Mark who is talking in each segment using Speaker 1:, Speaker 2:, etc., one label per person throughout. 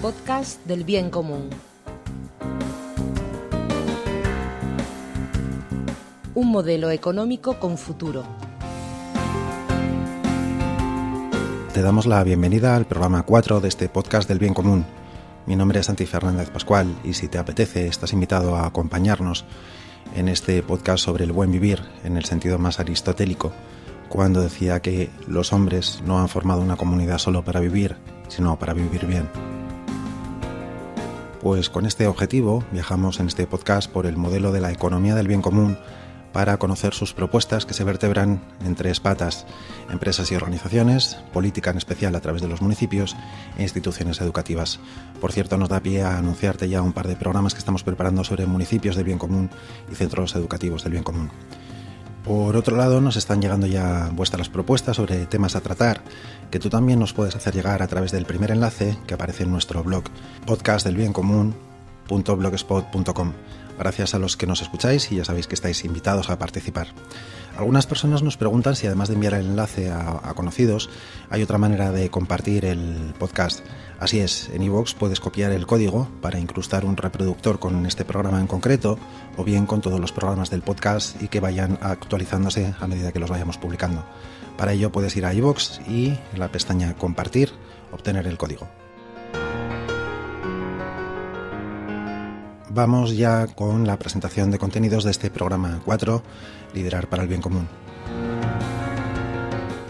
Speaker 1: podcast del bien común. Un modelo económico con futuro.
Speaker 2: Te damos la bienvenida al programa 4 de este podcast del bien común. Mi nombre es Santi Fernández Pascual y si te apetece estás invitado a acompañarnos en este podcast sobre el buen vivir en el sentido más aristotélico, cuando decía que los hombres no han formado una comunidad solo para vivir, sino para vivir bien. Pues con este objetivo viajamos en este podcast por el modelo de la economía del bien común para conocer sus propuestas que se vertebran en tres patas: empresas y organizaciones, política en especial a través de los municipios e instituciones educativas. Por cierto, nos da pie a anunciarte ya un par de programas que estamos preparando sobre municipios del bien común y centros educativos del bien común. Por otro lado, nos están llegando ya vuestras propuestas sobre temas a tratar, que tú también nos puedes hacer llegar a través del primer enlace que aparece en nuestro blog, podcastdelbiencomún.blogspot.com. Gracias a los que nos escucháis y ya sabéis que estáis invitados a participar. Algunas personas nos preguntan si además de enviar el enlace a conocidos, hay otra manera de compartir el podcast. Así es, en iVoox puedes copiar el código para incrustar un reproductor con este programa en concreto o bien con todos los programas del podcast y que vayan actualizándose a medida que los vayamos publicando. Para ello puedes ir a iVoox y en la pestaña Compartir obtener el código. Vamos ya con la presentación de contenidos de este programa 4, Liderar para el Bien Común.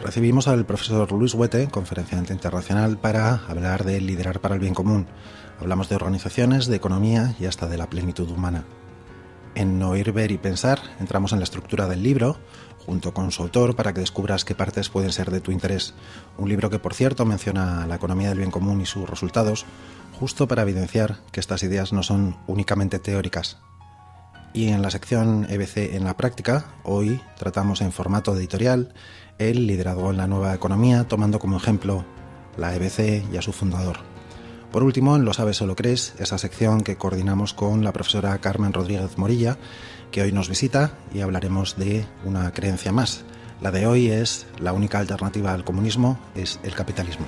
Speaker 2: Recibimos al profesor Luis Huete, conferenciante internacional, para hablar de liderar para el bien común. Hablamos de organizaciones, de economía y hasta de la plenitud humana. En Oír, Ver y Pensar entramos en la estructura del libro, junto con su autor, para que descubras qué partes pueden ser de tu interés. Un libro que, por cierto, menciona la economía del bien común y sus resultados, justo para evidenciar que estas ideas no son únicamente teóricas. Y en la sección EBC en la práctica, hoy tratamos en formato editorial el liderazgo en la nueva economía, tomando como ejemplo la EBC y a su fundador. Por último, en Lo sabes o lo crees, esa sección que coordinamos con la profesora Carmen Rodríguez Morilla, que hoy nos visita y hablaremos de una creencia más. La de hoy es: la única alternativa al comunismo es el capitalismo.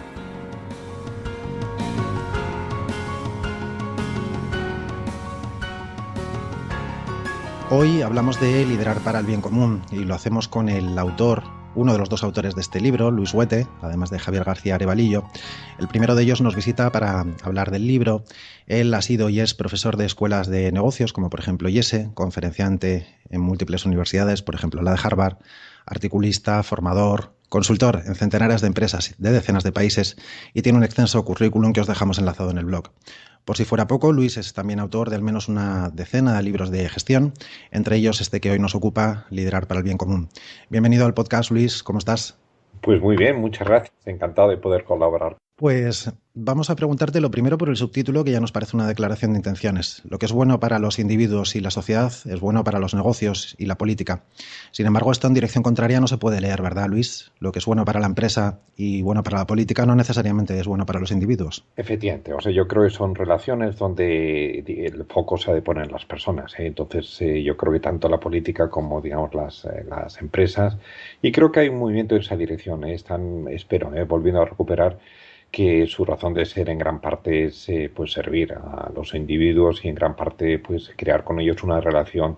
Speaker 2: Hoy hablamos de liderar para el bien común y lo hacemos con el autor, uno de los dos autores de este libro, Luis Huete, además de Javier García Arevalillo. El primero de ellos nos visita para hablar del libro. Él ha sido y es profesor de escuelas de negocios, como por ejemplo IESE, conferenciante en múltiples universidades, por ejemplo la de Harvard, articulista, formador, consultor en centenares de empresas de decenas de países y tiene un extenso currículum que os dejamos enlazado en el blog. Por si fuera poco, Luis es también autor de al menos una decena de libros de gestión, entre ellos este que hoy nos ocupa, Liderar para el Bien Común. Bienvenido al podcast, Luis, ¿cómo estás?
Speaker 3: Pues muy bien, muchas gracias, encantado de poder colaborar.
Speaker 2: Pues vamos a preguntarte lo primero por el subtítulo, que ya nos parece una declaración de intenciones. Lo que es bueno para los individuos y la sociedad es bueno para los negocios y la política. Sin embargo, esto en dirección contraria no se puede leer, ¿verdad, Luis? Lo que es bueno para la empresa y bueno para la política no necesariamente es bueno para los individuos.
Speaker 3: Efectivamente, yo creo que son relaciones donde el foco se ha de poner en las personas, ¿eh? Entonces yo creo que tanto la política como digamos las empresas, y creo que hay un movimiento en esa dirección, están, espero, volviendo a recuperar que su razón de ser en gran parte es pues servir a los individuos y en gran parte pues crear con ellos una relación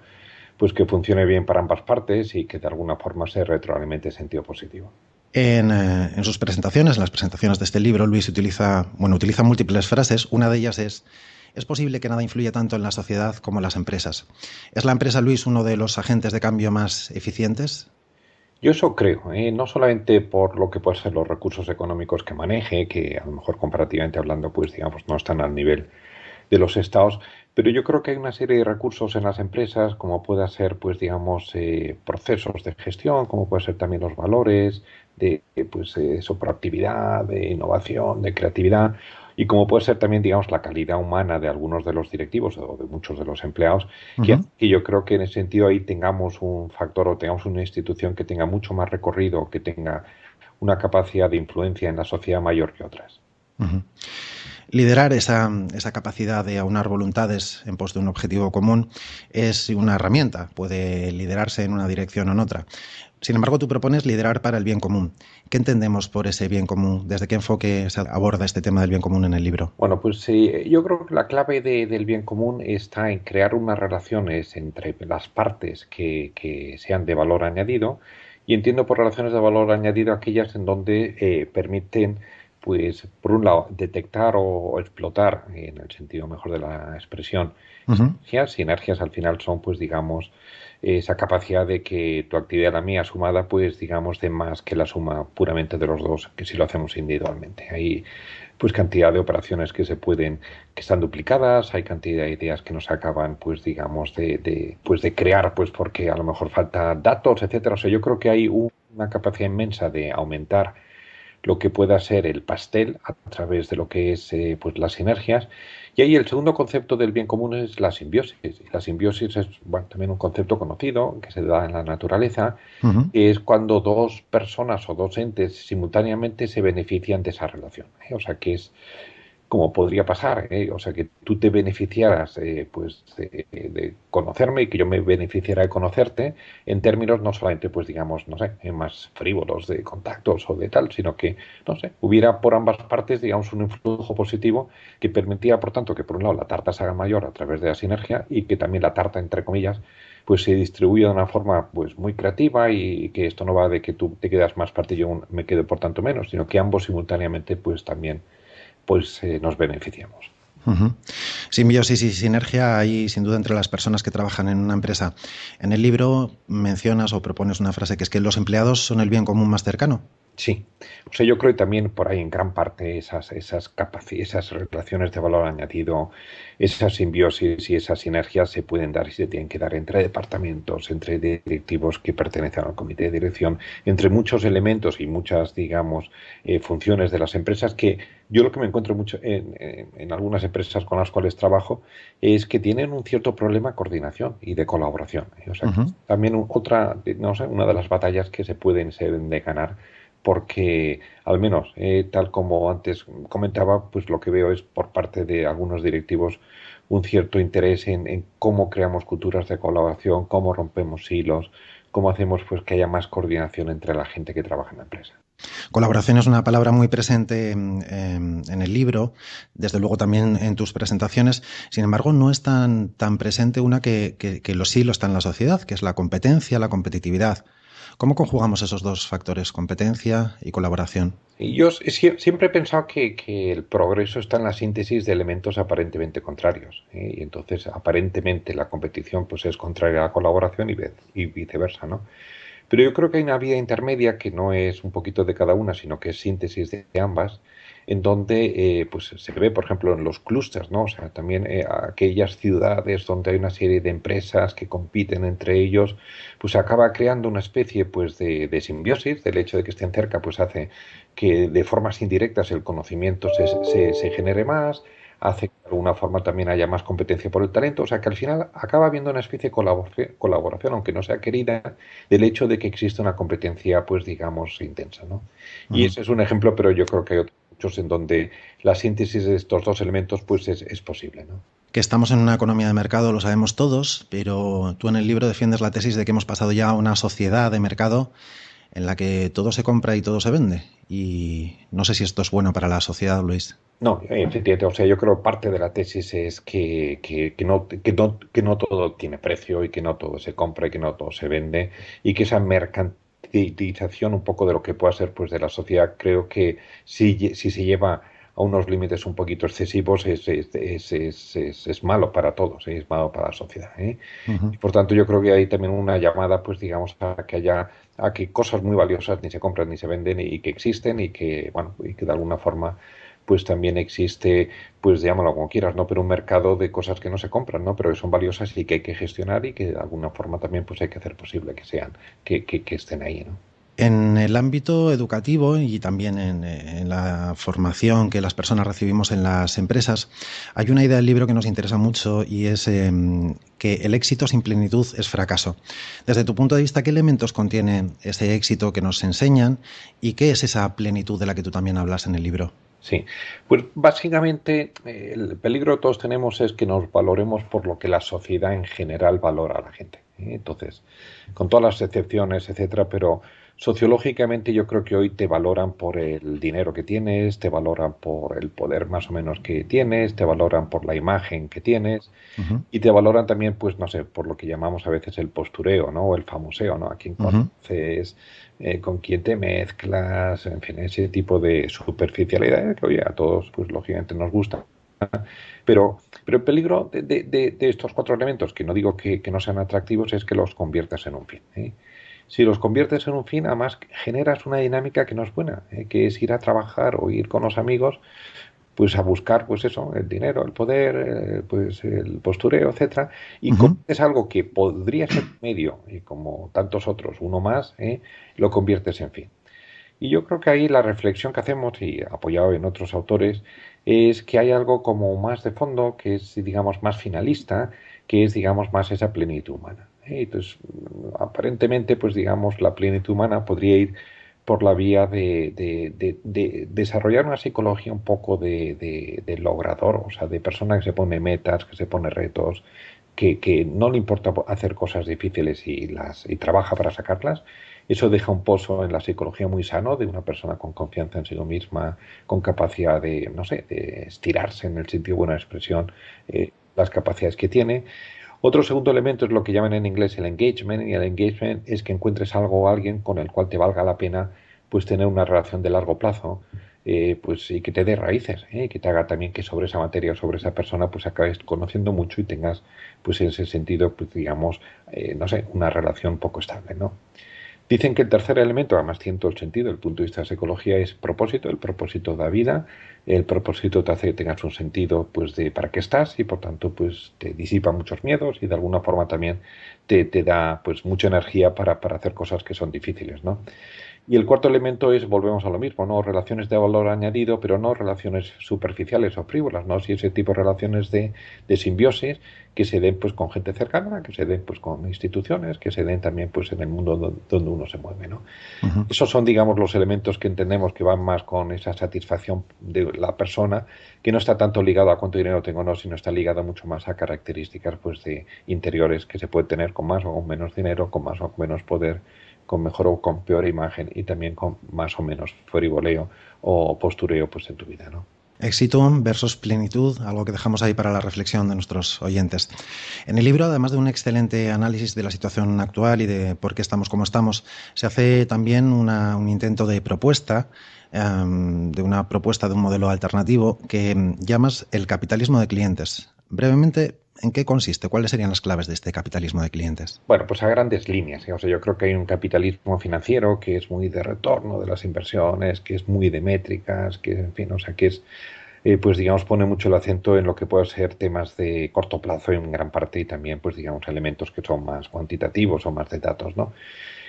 Speaker 3: pues que funcione bien para ambas partes y que de alguna forma se retroalimente en sentido positivo.
Speaker 2: En sus presentaciones, en las presentaciones de este libro, Luis utiliza múltiples frases. Una de ellas es posible que nada influya tanto en la sociedad como en las empresas. ¿Es la empresa, Luis, uno de los agentes de cambio más eficientes?
Speaker 3: Yo eso creo, no solamente por lo que pueden ser los recursos económicos que maneje, que a lo mejor comparativamente hablando, pues digamos, no están al nivel de los estados, pero yo creo que hay una serie de recursos en las empresas, como pueda ser, pues digamos, procesos de gestión, como puede ser también los valores de, proactividad, de innovación, de creatividad, y como puede ser también, digamos, la calidad humana de algunos de los directivos o de muchos de los empleados, que yo creo que en ese sentido ahí tengamos un factor o tengamos una institución que tenga mucho más recorrido, que tenga una capacidad de influencia en la sociedad mayor que otras.
Speaker 2: Liderar esa capacidad de aunar voluntades en pos de un objetivo común es una herramienta, puede liderarse en una dirección o en otra. Sin embargo, tú propones liderar para el bien común. ¿Qué entendemos por ese bien común? ¿Desde qué enfoque se aborda este tema del bien común en el libro?
Speaker 3: Bueno, pues yo creo que la clave del bien común está en crear unas relaciones entre las partes que sean de valor añadido, y entiendo por relaciones de valor añadido aquellas en donde permiten, pues, por un lado, detectar o explotar, en el sentido mejor de la expresión,
Speaker 2: Uh-huh.
Speaker 3: sinergias. Sinergias al final son, pues, digamos, esa capacidad de que tu actividad y la mía sumada, pues, digamos, de más que la suma puramente de los dos, que si lo hacemos individualmente. Ahí, pues, cantidad de operaciones que están duplicadas, hay cantidad de ideas que no se acaban, pues, digamos, pues, de crear, pues, porque a lo mejor falta datos, etcétera. O sea, yo creo que hay una capacidad inmensa de aumentar lo que pueda ser el pastel a través de lo que es, pues, las sinergias. Y ahí el segundo concepto del bien común es la simbiosis. Y la simbiosis es, bueno, también un concepto conocido que se da en la naturaleza,
Speaker 2: Uh-huh.
Speaker 3: que es cuando dos personas o dos entes simultáneamente se benefician de esa relación, ¿eh? O sea, que es como podría pasar, ¿eh? O sea, que tú te beneficiaras, pues, de conocerme y que yo me beneficiara de conocerte en términos no solamente, pues, digamos, no sé, más frívolos de contactos o de tal, sino que, no sé, hubiera por ambas partes, digamos, un influjo positivo que permitía, por tanto, que por un lado la tarta se haga mayor a través de la sinergia, y que también la tarta, entre comillas, pues se distribuye de una forma, pues, muy creativa, y que esto no va de que tú te quedas más parte y yo me quedo por tanto menos, sino que ambos simultáneamente, pues, también, pues, nos beneficiamos.
Speaker 2: Uh-huh. Simbiosis y sinergia hay sin duda entre las personas que trabajan en una empresa. En el libro mencionas o propones una frase que es que los empleados son el bien común más cercano.
Speaker 3: Sí, o sea, yo creo que también por ahí en gran parte esas relaciones de valor añadido, esas simbiosis y esas sinergias se pueden dar y se tienen que dar entre departamentos, entre directivos que pertenecen al comité de dirección, entre muchos elementos y muchas, digamos, funciones de las empresas, que yo lo que me encuentro mucho en algunas empresas con las cuales trabajo es que tienen un cierto problema de coordinación y de colaboración, ¿eh? O sea, que
Speaker 2: Uh-huh.
Speaker 3: también otra, no sé, una de las batallas que se pueden ser de ganar, porque al menos, tal como antes comentaba, pues lo que veo es por parte de algunos directivos un cierto interés en cómo creamos culturas de colaboración, cómo rompemos hilos, cómo hacemos, pues, que haya más coordinación entre la gente que trabaja en la empresa.
Speaker 2: Colaboración es una palabra muy presente en el libro, desde luego también en tus presentaciones. Sin embargo, no es tan presente una que sí lo está en la sociedad, que es la competencia, la competitividad. ¿Cómo conjugamos esos dos factores, competencia y colaboración?
Speaker 3: Y yo siempre he pensado que el progreso está en la síntesis de elementos aparentemente contrarios, ¿eh? Y entonces, aparentemente, la competición, pues, es contraria a la colaboración, y viceversa, ¿no? Pero yo creo que hay una vía intermedia que no es un poquito de cada una, sino que es síntesis de ambas, en donde, pues, se ve, por ejemplo, en los clústeres, ¿no? O sea, también, aquellas ciudades donde hay una serie de empresas que compiten entre ellos, pues acaba creando una especie, pues, de simbiosis. Del hecho de que estén cerca, pues hace que de formas indirectas el conocimiento se genere más, hace que de alguna forma también haya más competencia por el talento. O sea, que al final acaba habiendo una especie de colaboración, aunque no sea querida, del hecho de que existe una competencia, pues, digamos, intensa, ¿no? Y
Speaker 2: Uh-huh.
Speaker 3: ese es un ejemplo, pero yo creo que hay otros muchos en donde la síntesis de estos dos elementos, pues, es posible, ¿no?
Speaker 2: Que estamos en una economía de mercado lo sabemos todos, pero tú en el libro defiendes la tesis de que hemos pasado ya a una sociedad de mercado en la que todo se compra y todo se vende. Y no sé si esto es bueno para la sociedad, Luis.
Speaker 3: No, efectivamente, o sea, yo creo que parte de la tesis es que no todo tiene precio, y que no todo se compra, y que no todo se vende, y que esa mercantilización un poco de lo que pueda ser, pues, de la sociedad, creo que si se lleva a unos límites un poquito excesivos es malo para todos, ¿eh? Es malo para la sociedad, ¿eh?
Speaker 2: Uh-huh.
Speaker 3: Y por tanto, yo creo que hay también una llamada, pues, digamos, a que cosas muy valiosas ni se compran ni se venden, y que existen, y que, bueno, y que de alguna forma, pues, también existe, pues, llámalo como quieras, ¿no? Pero un mercado de cosas que no se compran, ¿no? Pero que son valiosas y que hay que gestionar, y que de alguna forma también, pues, hay que hacer posible que sean, que estén ahí, ¿no?
Speaker 2: En el ámbito educativo y también en la formación que las personas recibimos en las empresas, hay una idea del libro que nos interesa mucho y es que el éxito sin plenitud es fracaso. Desde tu punto de vista, ¿qué elementos contiene ese éxito que nos enseñan y qué es esa plenitud de la que tú también hablas en el libro?
Speaker 3: Sí, pues básicamente el peligro que todos tenemos es que nos valoremos por lo que la sociedad en general valora a la gente. Entonces, con todas las excepciones, etcétera, pero sociológicamente yo creo que hoy te valoran por el dinero que tienes, te valoran por el poder más o menos que tienes, te valoran por la imagen que tienes
Speaker 2: Ujú,
Speaker 3: y te valoran también, pues no sé, por lo que llamamos a veces el postureo, ¿no? O el famoseo, ¿no? A quién
Speaker 2: ujú,
Speaker 3: conoces, con quién te mezclas, en fin, ese tipo de superficialidad que, oye, a todos, pues lógicamente nos gusta. Pero el peligro de estos cuatro elementos, que no digo que no sean atractivos, es que los conviertas en un fin. Si los conviertes en un fin, además generas una dinámica que no es buena, que es ir a trabajar o ir con los amigos pues a buscar pues eso, el dinero, el poder, pues el postureo, etcétera, y
Speaker 2: ujú.
Speaker 3: conviertes algo que podría ser medio, y como tantos otros, uno más, lo conviertes en fin. Y yo creo que ahí la reflexión que hacemos, y apoyado en otros autores, es que hay algo como más de fondo, que es, digamos, más finalista, que es, digamos, más esa plenitud humana. Entonces, aparentemente, pues, digamos, la plenitud humana podría ir por la vía de desarrollar una psicología un poco de logrador, o sea, de persona que se pone metas, que se pone retos, que no le importa hacer cosas difíciles y trabaja para sacarlas. Eso deja un pozo en la psicología muy sano de una persona con confianza en sí misma, con capacidad de, no sé, de estirarse en el sentido de buena expresión, las capacidades que tiene. Otro segundo elemento es lo que llaman en inglés el engagement, y el engagement es que encuentres algo o alguien con el cual te valga la pena pues tener una relación de largo plazo, pues y que te dé raíces, que te haga también que sobre esa materia o sobre esa persona pues acabes conociendo mucho y tengas pues en ese sentido pues digamos no sé, una relación poco estable, ¿no? Dicen que el tercer elemento, además tiene todo el sentido desde el punto de vista de la psicología, es propósito. El propósito da vida, el propósito te hace que tengas un sentido pues de para qué estás y por tanto pues te disipa muchos miedos y de alguna forma también te da pues mucha energía para hacer cosas que son difíciles, ¿no? Y el cuarto elemento es, volvemos a lo mismo, ¿no? Relaciones de valor añadido, pero no relaciones superficiales o frívolas, ¿no? Si ese tipo de relaciones de simbiosis que se den pues con gente cercana, que se den pues con instituciones, que se den también pues en el mundo donde uno se mueve, ¿no?
Speaker 2: Ujú.
Speaker 3: Esos son, digamos, los elementos que entendemos que van más con esa satisfacción de la persona, que no está tanto ligado a cuánto dinero tengo o no, sino está ligado mucho más a características pues de interiores que se puede tener con más o con menos dinero, con más o con menos poder, con mejor o con peor imagen y también con más o menos frivoleo o postureo pues en tu vida, ¿no?
Speaker 2: Éxito versus plenitud, algo que dejamos ahí para la reflexión de nuestros oyentes. En el libro, además de un excelente análisis de la situación actual y de por qué estamos como estamos, se hace también un intento de propuesta, de una propuesta de un modelo alternativo que llamas el capitalismo de clientes. Brevemente, ¿en qué consiste? ¿Cuáles serían las claves de este capitalismo de clientes?
Speaker 3: Bueno, pues a grandes líneas, ¿eh? O sea, yo creo que hay un capitalismo financiero que es muy de retorno de las inversiones, que es muy de métricas, que, en fin, o sea, que es pues digamos pone mucho el acento en lo que puede ser temas de corto plazo en gran parte y también pues digamos elementos que son más cuantitativos o más de datos, ¿no?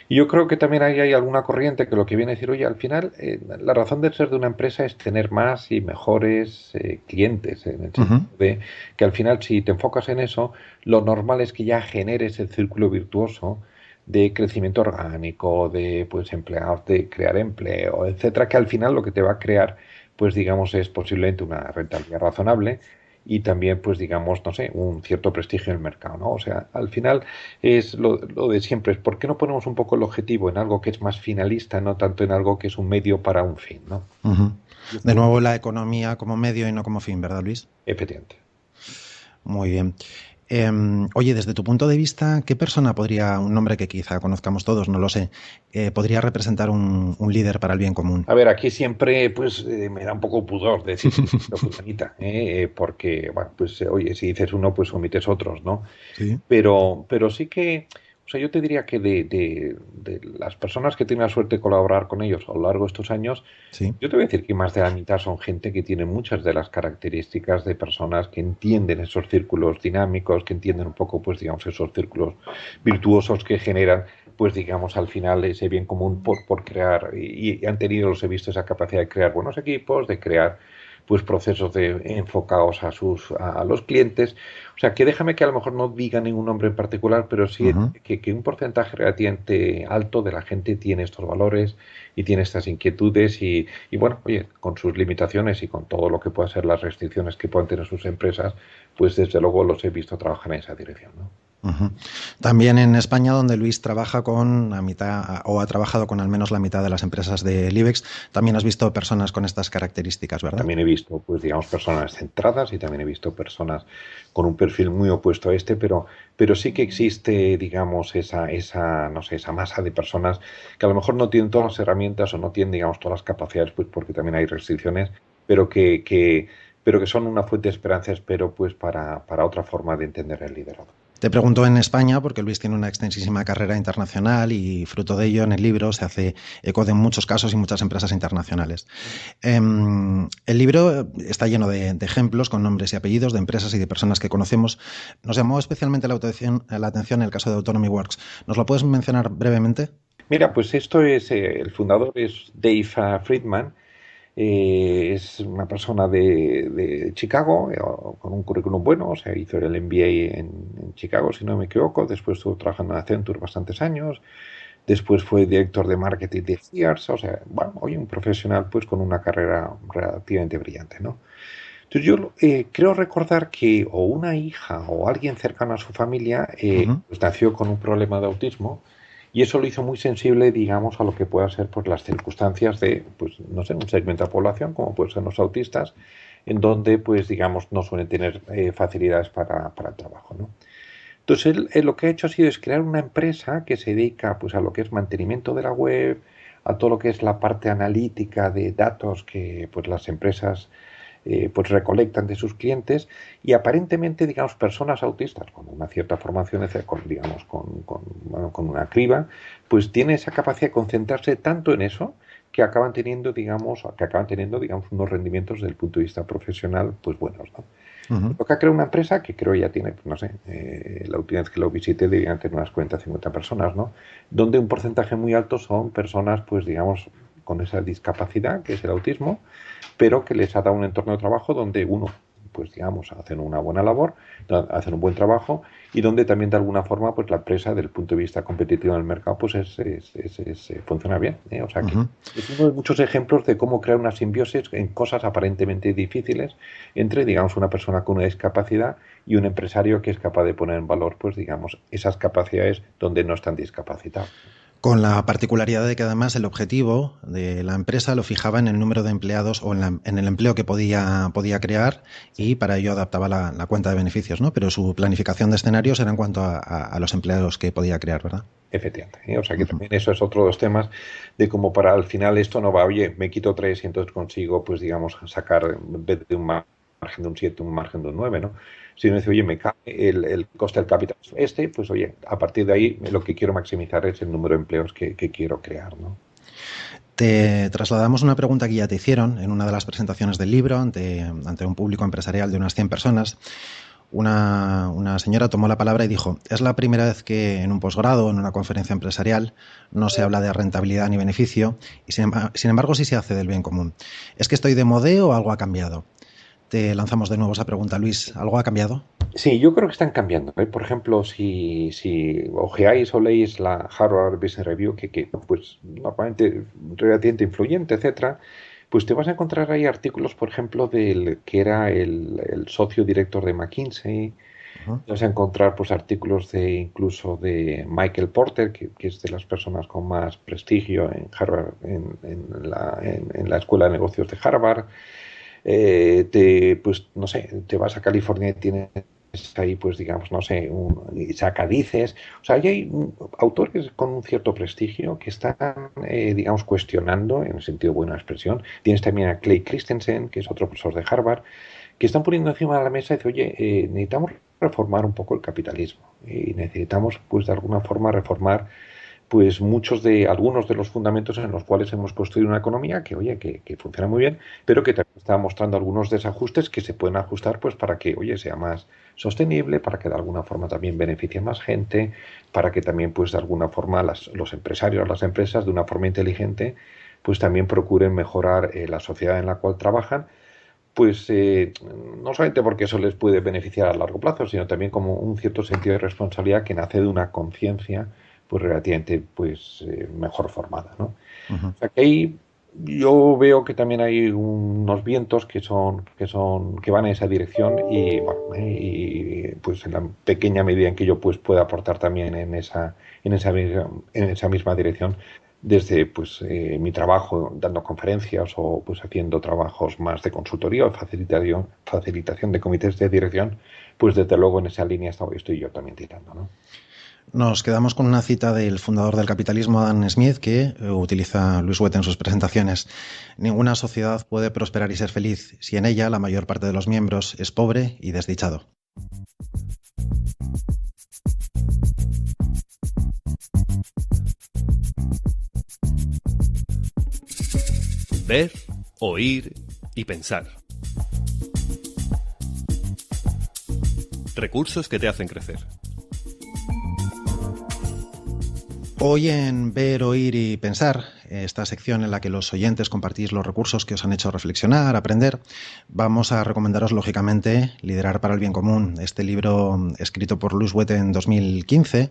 Speaker 3: Y yo creo que también ahí hay alguna corriente que lo que viene a decir, oye, al final la razón de ser de una empresa es tener más y mejores clientes, en el sentido
Speaker 2: Ujú.
Speaker 3: de que al final si te enfocas en eso, lo normal es que ya generes el círculo virtuoso de crecimiento orgánico, de pues empleados, de crear empleo, etcétera, que al final lo que te va a crear, pues digamos, es posiblemente una rentabilidad razonable y también, pues digamos, no sé, un cierto prestigio en el mercado, ¿no? O sea, al final es lo de siempre, es por qué no ponemos un poco el objetivo en algo que es más finalista, no tanto en algo que es un medio para un fin, ¿no?
Speaker 2: Ujú.
Speaker 3: Yo
Speaker 2: De
Speaker 3: creo
Speaker 2: nuevo, la economía como medio y no como fin, ¿verdad, Luis?
Speaker 3: efectivamente.
Speaker 2: Muy bien. Oye, desde tu punto de vista, ¿qué persona podría, un nombre que quizá conozcamos todos, no lo sé, podría representar un líder para el bien común?
Speaker 3: A ver, aquí siempre pues me da un poco pudor decir fulanita, porque, bueno, pues oye, si dices uno, pues omites otros, ¿no?
Speaker 2: Sí,
Speaker 3: Pero sí que, o sea, yo te diría que de las personas que tienen la suerte de colaborar con ellos a lo largo de estos años,
Speaker 2: sí.
Speaker 3: yo te voy a decir que más de la mitad son gente que tiene muchas de las características de personas que entienden esos círculos dinámicos, que entienden un poco, pues digamos, esos círculos virtuosos que generan, pues digamos, al final ese bien común por crear, y han tenido, los he visto, esa capacidad de crear buenos equipos, de crear pues procesos enfocados a los clientes. O sea, que déjame que a lo mejor no diga ningún nombre en particular, pero sí
Speaker 2: Ujú.
Speaker 3: que un porcentaje relativamente alto de la gente tiene estos valores y tiene estas inquietudes y bueno, oye, con sus limitaciones y con todo lo que puedan ser las restricciones que puedan tener sus empresas, pues desde luego los he visto trabajar en esa dirección, ¿no?
Speaker 2: Ujú. También en España, donde Luis trabaja con la mitad o ha trabajado con al menos la mitad de las empresas del IBEX, también has visto personas con estas características, ¿verdad?
Speaker 3: También he visto, pues digamos, personas centradas y también he visto personas con un perfil muy opuesto a este, pero sí que existe, digamos, no sé, esa masa de personas que a lo mejor no tienen todas las herramientas o no tienen, digamos, todas las capacidades, pues porque también hay restricciones, pero pero que son una fuente de esperanza, espero, pues para otra forma de entender el liderazgo.
Speaker 2: Te pregunto en España porque Luis tiene una extensísima carrera internacional y fruto de ello en el libro se hace eco de muchos casos y muchas empresas internacionales. El libro está lleno de ejemplos con nombres y apellidos de empresas y de personas que conocemos. Nos llamó especialmente la atención el caso de Autonomy Works. ¿Nos lo puedes mencionar brevemente?
Speaker 3: Mira, pues esto es, el fundador es Dave Friedman. Es una persona de Chicago, con un currículum bueno, o sea, hizo el MBA en Chicago, si no me equivoco, después estuvo trabajando en Accenture bastantes años, después fue director de marketing de Sears, o sea, bueno, hoy un profesional pues con una carrera relativamente brillante, ¿no? Entonces yo creo recordar que o una hija o alguien cercano a su familia
Speaker 2: Ujú.
Speaker 3: pues nació con un problema de autismo y eso lo hizo muy sensible, digamos, a lo que puedan ser pues, las circunstancias de, pues, no sé, un segmento de población, como pueden ser los autistas, en donde, pues, digamos, no suelen tener facilidades para el trabajo, ¿no? Entonces, él lo que ha hecho ha sido es crear una empresa que se dedica, pues, a lo que es mantenimiento de la web, a todo lo que es la parte analítica de datos que, pues, las empresas pues recolectan de sus clientes y aparentemente, digamos, personas autistas con una cierta formación, digamos, bueno, con una criba, pues tiene esa capacidad de concentrarse tanto en eso que acaban teniendo, digamos, unos rendimientos desde el punto de vista profesional, pues buenos, ¿no?
Speaker 2: Ujú.
Speaker 3: Lo que ha creado una empresa que creo ya tiene, pues no sé, la última vez que lo visité debían tener unas 40 50 personas, ¿no? Donde un porcentaje muy alto son personas, pues digamos, con esa discapacidad, que es el autismo, pero que les ha dado un entorno de trabajo donde uno, pues digamos, hacen una buena labor, hacen un buen trabajo y donde también de alguna forma pues la empresa, desde el punto de vista competitivo en el mercado, pues funciona bien, ¿eh? O sea que
Speaker 2: Ujú.
Speaker 3: es uno de muchos ejemplos de cómo crear una simbiosis en cosas aparentemente difíciles entre, digamos, una persona con una discapacidad y un empresario que es capaz de poner en valor, pues digamos, esas capacidades donde no están discapacitados.
Speaker 2: Con la particularidad de que además el objetivo de la empresa lo fijaba en el número de empleados o en el empleo que podía crear y para ello adaptaba la cuenta de beneficios, ¿no? Pero su planificación de escenarios era en cuanto a los empleados que podía crear, ¿verdad?
Speaker 3: Efectivamente, ¿eh? O sea que
Speaker 2: Ujú.
Speaker 3: también eso es otro de los temas de cómo para al final esto no va, oye, me quito 3 y entonces consigo, pues digamos, sacar en vez de un margen de un 7 un margen de un 9, ¿no? Si no dice, oye, me cae el coste del capital pues oye, a partir de ahí lo que quiero maximizar es el número de empleos que quiero crear, ¿no?
Speaker 2: Te trasladamos una pregunta que ya te hicieron en una de las presentaciones del libro ante un público empresarial de unas 100 personas. Una señora tomó la palabra y dijo, es la primera vez que en un posgrado o en una conferencia empresarial no se habla de rentabilidad ni beneficio y sin embargo sí se hace del bien común. ¿Es que estoy de modeo o algo ha cambiado? Te lanzamos de nuevo esa pregunta, Luis. ¿Algo ha cambiado?
Speaker 3: Sí, yo creo que están cambiando, ¿eh? Por ejemplo, si ojeáis o leéis la Harvard Business Review, que pues normalmente relativamente influyente, etcétera, pues te vas a encontrar ahí artículos, por ejemplo, del que era el socio director de McKinsey.
Speaker 2: Uh-huh.
Speaker 3: Te vas a encontrar pues artículos de incluso de Michael Porter, que es de las personas con más prestigio en Harvard, en la Escuela de Negocios de Harvard. Pues no sé, te vas a California y tienes ahí, pues digamos, no sé, Sacadices. O sea, ahí hay autores con un cierto prestigio que están, digamos, cuestionando, en el sentido buena expresión. Tienes también a Clay Christensen, que es otro profesor de Harvard, que están poniendo encima de la mesa y dicen, oye, necesitamos reformar un poco el capitalismo y necesitamos, pues, de alguna forma reformar pues algunos de los fundamentos en los cuales hemos construido una economía que, oye, que funciona muy bien, pero que también está mostrando algunos desajustes que se pueden ajustar pues para que, oye, sea más sostenible, para que de alguna forma también beneficie más gente, para que también pues de alguna forma los empresarios, las empresas de una forma inteligente pues también procuren mejorar la sociedad en la cual trabajan pues no solamente porque eso les puede beneficiar a largo plazo, sino también como un cierto sentido de responsabilidad que nace de una conciencia pues relativamente pues mejor formada, ¿no?
Speaker 2: Ujú.
Speaker 3: O sea que ahí yo veo que también hay unos vientos que van en esa dirección y, bueno, y, pues en la pequeña medida en que yo pues pueda aportar también en esa misma dirección desde pues mi trabajo dando conferencias o pues haciendo trabajos más de consultoría o facilitación de comités de dirección, pues desde luego en esa línea estoy yo también tirando, ¿no?
Speaker 2: Nos quedamos con una cita del fundador del capitalismo, Adam Smith, que utiliza Luis Huete en sus presentaciones. Ninguna sociedad puede prosperar y ser feliz si en ella la mayor parte de los miembros es pobre y desdichado.
Speaker 4: Ver, oír y pensar. Recursos que te hacen crecer.
Speaker 2: Hoy en Ver, Oír y Pensar, esta sección en la que los oyentes compartís los recursos que os han hecho reflexionar, aprender, vamos a recomendaros lógicamente Liderar para el Bien Común, este libro escrito por Luis Huete en 2015,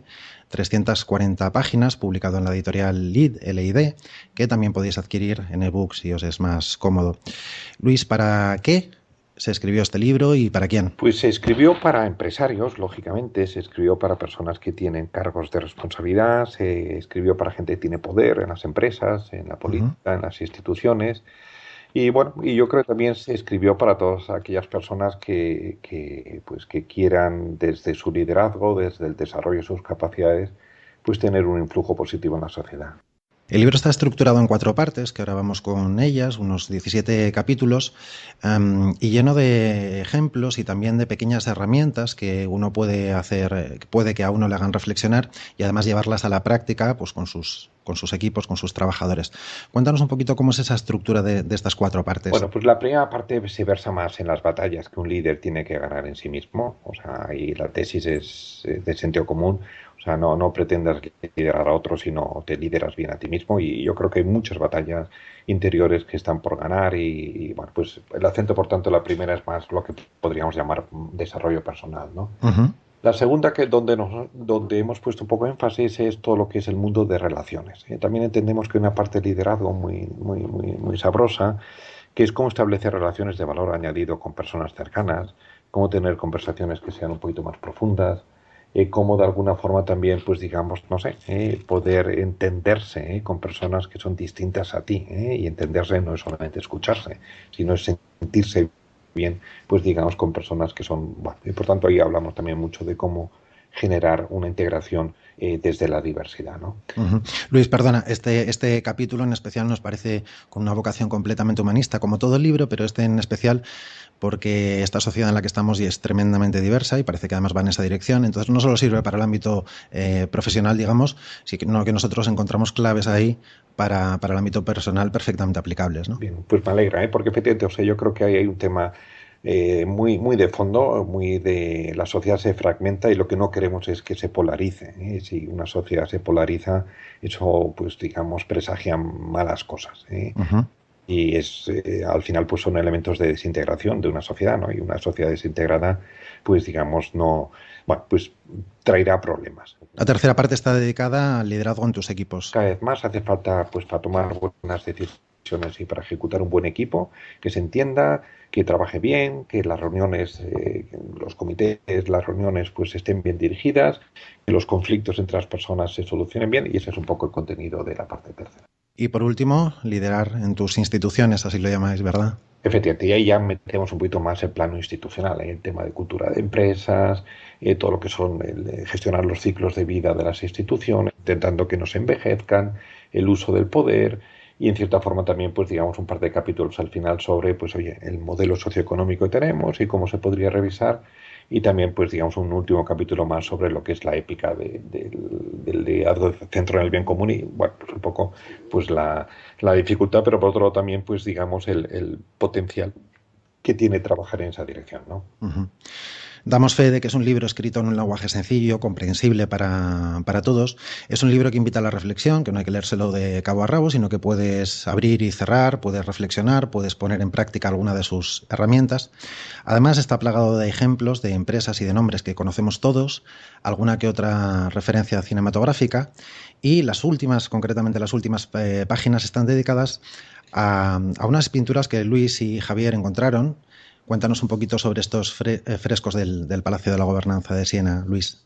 Speaker 2: 340 páginas, publicado en la editorial LID, que también podéis adquirir en ebook si os es más cómodo. Luis, ¿para qué se escribió este libro y para quién?
Speaker 3: Pues se escribió para empresarios, lógicamente, se escribió para personas que tienen cargos de responsabilidad, se escribió para gente que tiene poder en las empresas, en la política, en las instituciones. Y bueno, y yo creo que también se escribió para todas aquellas personas pues, que quieran desde su liderazgo, desde el desarrollo de sus capacidades, pues tener un influjo positivo en la sociedad.
Speaker 2: El libro está estructurado en 4 partes, que ahora vamos con ellas, unos 17 capítulos, y lleno de ejemplos y también de pequeñas herramientas que uno puede hacer, puede que a uno le hagan reflexionar y además llevarlas a la práctica pues, con sus equipos, con sus trabajadores. Cuéntanos un poquito cómo es esa estructura de estas 4 partes.
Speaker 3: Bueno, pues la primera parte se versa más en las batallas que un líder tiene que ganar en sí mismo. O sea, ahí la tesis es de sentido común. O sea, no pretendas liderar a otros, sino te lideras bien a ti mismo. Y yo creo que hay muchas batallas interiores que están por ganar. Bueno, pues el acento, por tanto, la primera es más lo que podríamos llamar desarrollo personal, ¿no?
Speaker 2: Uh-huh.
Speaker 3: La segunda, que donde hemos puesto un poco de énfasis, es todo lo que es el mundo de relaciones. También entendemos que hay una parte de liderazgo muy sabrosa, que es cómo establecer relaciones de valor añadido con personas cercanas, cómo tener conversaciones que sean un poquito más profundas, cómo de alguna forma también, pues digamos, no sé, poder entenderse con personas que son distintas a ti. Y entenderse no es solamente escucharse, sino es sentirse bien, pues digamos, con personas que son, bueno, y por tanto ahí hablamos también mucho de cómo generar una integración desde la diversidad, ¿no?
Speaker 2: Uh-huh. Luis, perdona, este capítulo en especial nos parece con una vocación completamente humanista, como todo el libro, pero este en especial porque esta sociedad en la que estamos es tremendamente diversa y parece que además va en esa dirección. Entonces no solo sirve para el ámbito profesional, digamos, sino que nosotros encontramos claves ahí para el ámbito personal perfectamente aplicables, ¿no?
Speaker 3: Bien, pues me alegra, porque efectivamente, o sea, yo creo que ahí hay un tema muy de fondo, muy de la sociedad se fragmenta y lo que no queremos es que se polarice. Si una sociedad se polariza, eso, pues digamos, presagia malas cosas.
Speaker 2: Uh-huh.
Speaker 3: Y al final pues son elementos de desintegración de una sociedad, ¿no? Y una sociedad desintegrada, pues digamos, no, bueno, pues traerá problemas.
Speaker 2: La tercera parte está dedicada al liderazgo en tus equipos.
Speaker 3: Cada vez más hace falta, pues, para tomar buenas decisiones y para ejecutar un buen equipo, que se entienda, que trabaje bien, que las reuniones, los comités, las reuniones, pues estén bien dirigidas, que los conflictos entre las personas se solucionen bien, y ese es un poco el contenido de la parte tercera.
Speaker 2: Y por último, liderar en tus instituciones, así lo llamáis, ¿verdad?
Speaker 3: Efectivamente, y ahí ya metemos un poquito más el plano institucional, el tema de cultura de empresas, todo lo que son gestionar los ciclos de vida de las instituciones, intentando que no se envejezcan, el uso del poder y en cierta forma también, pues digamos, un par de capítulos al final sobre, pues oye, el modelo socioeconómico que tenemos y cómo se podría revisar. Y también, pues digamos, un último capítulo más sobre lo que es la épica del liderazgo centro en el bien común y, bueno, pues un poco pues la dificultad, pero por otro lado también, pues digamos, el potencial que tiene trabajar en esa dirección, ¿no?
Speaker 2: Uh-huh. Damos fe de que es un libro escrito en un lenguaje sencillo, comprensible para todos. Es un libro que invita a la reflexión, que no hay que leérselo de cabo a rabo, sino que puedes abrir y cerrar, puedes reflexionar, puedes poner en práctica alguna de sus herramientas. Además, está plagado de ejemplos de empresas y de nombres que conocemos todos, alguna que otra referencia cinematográfica, y las últimas, concretamente las últimas páginas, están dedicadas a unas pinturas que Luis y Javier encontraron. Cuéntanos un poquito sobre estos frescos del Palacio de la Gobernanza de Siena, Luis.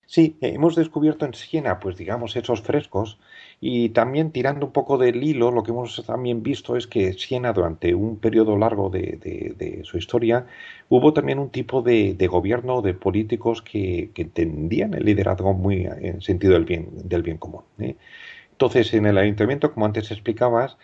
Speaker 3: Sí, hemos descubierto en Siena, pues digamos, esos frescos y también tirando un poco del hilo, lo que hemos también visto es que Siena durante un periodo largo de su historia hubo también un tipo de gobierno, de políticos que entendían el liderazgo muy en sentido del bien común, ¿eh? Entonces, en el ayuntamiento, como antes explicabas,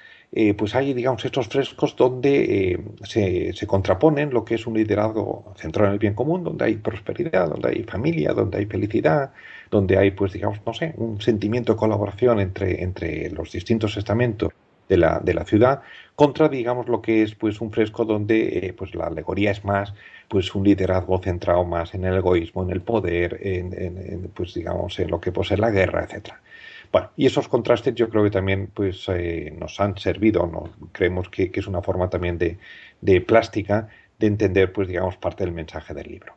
Speaker 3: pues hay, digamos, estos frescos donde se contraponen lo que es un liderazgo centrado en el bien común, donde hay prosperidad, donde hay familia, donde hay felicidad, donde hay, pues, digamos, no sé, un sentimiento de colaboración entre los distintos estamentos de la ciudad, contra, digamos, lo que es, pues, un fresco donde, pues, la alegoría es más, pues, un liderazgo centrado más en el egoísmo, en el poder, pues, digamos, en lo que posee la guerra, etcétera. Bueno, y esos contrastes yo creo que también pues, nos han servido, ¿no? Creemos que es una forma también de plástica de entender, pues digamos, parte del mensaje del libro.